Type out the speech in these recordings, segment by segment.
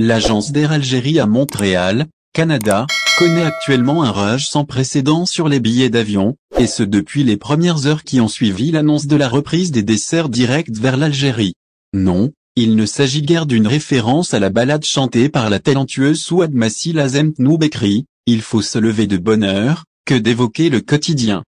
L'agence d'Air Algérie à Montréal, Canada, connaît actuellement un rush sans précédent sur les billets d'avion, et ce depuis les premières heures qui ont suivi l'annonce de la reprise des desserts directs vers l'Algérie. Non, il ne s'agit guère d'une référence à la ballade chantée par la talentueuse Souad Massi Lazem Tnoubekri, il faut se lever de bonne heure, que d'évoquer le quotidien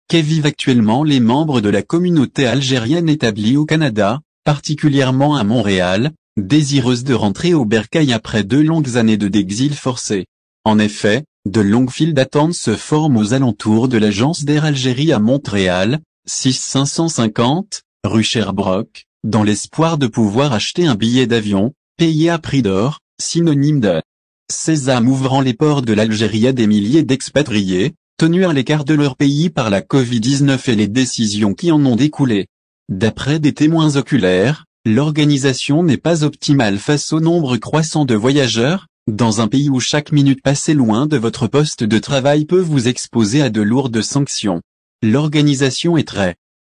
qu'y vivent actuellement les membres de la communauté algérienne établie au Canada, particulièrement à Montréal, désireuse de rentrer au bercail après 2 longues années d'exil forcé. En effet, de longues files d'attente se forment aux alentours de l'agence d'Air Algérie à Montréal, 6550, rue Sherbrooke, dans l'espoir de pouvoir acheter un billet d'avion, payé à prix d'or, synonyme de sésame ouvrant les ports de l'Algérie à des milliers d'expatriés, tenus à l'écart de leur pays par la Covid-19 et les décisions qui en ont découlé. D'après des témoins oculaires, l'organisation n'est pas optimale face au nombre croissant de voyageurs, dans un pays où chaque minute passée loin de votre poste de travail peut vous exposer à de lourdes sanctions. L'organisation est très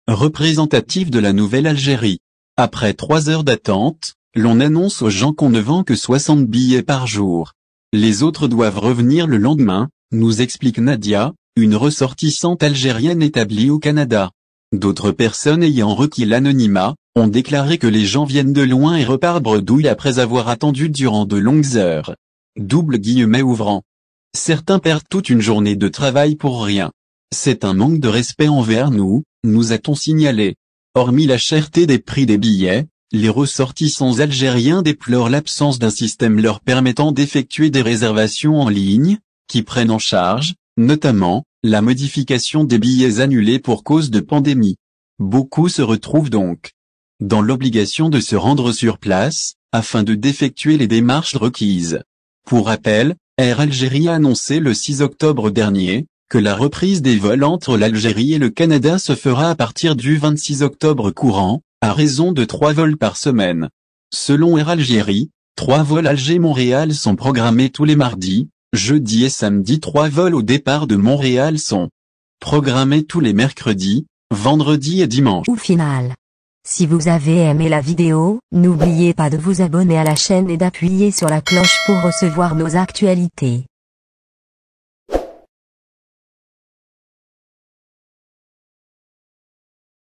représentative de la nouvelle Algérie. Après 3 heures d'attente, l'on annonce aux gens qu'on ne vend que 60 billets par jour. Les autres doivent revenir le lendemain, nous explique Nadia, une ressortissante algérienne établie au Canada. D'autres personnes ayant requis l'anonymat, ont déclaré que les gens viennent de loin et repartent bredouille après avoir attendu durant de longues heures. Double guillemets ouvrant. Certains perdent toute une journée de travail pour rien. C'est un manque de respect envers nous, nous a-t-on signalé. Hormis la cherté des prix des billets, les ressortissants algériens déplorent l'absence d'un système leur permettant d'effectuer des réservations en ligne, qui prennent en charge, notamment, la modification des billets annulés pour cause de pandémie. Beaucoup se retrouvent donc dans l'obligation de se rendre sur place, afin d'effectuer les démarches requises. Pour rappel, Air Algérie a annoncé le 6 octobre dernier, que la reprise des vols entre l'Algérie et le Canada se fera à partir du 26 octobre courant, à raison de 3 vols par semaine. Selon Air Algérie, 3 vols Alger-Montréal sont programmés tous les mardis, jeudi et samedi. 3 vols au départ de Montréal sont programmés tous les mercredis, vendredis et dimanches. Au final. Si vous avez aimé la vidéo, n'oubliez pas de vous abonner à la chaîne et d'appuyer sur la cloche pour recevoir nos actualités.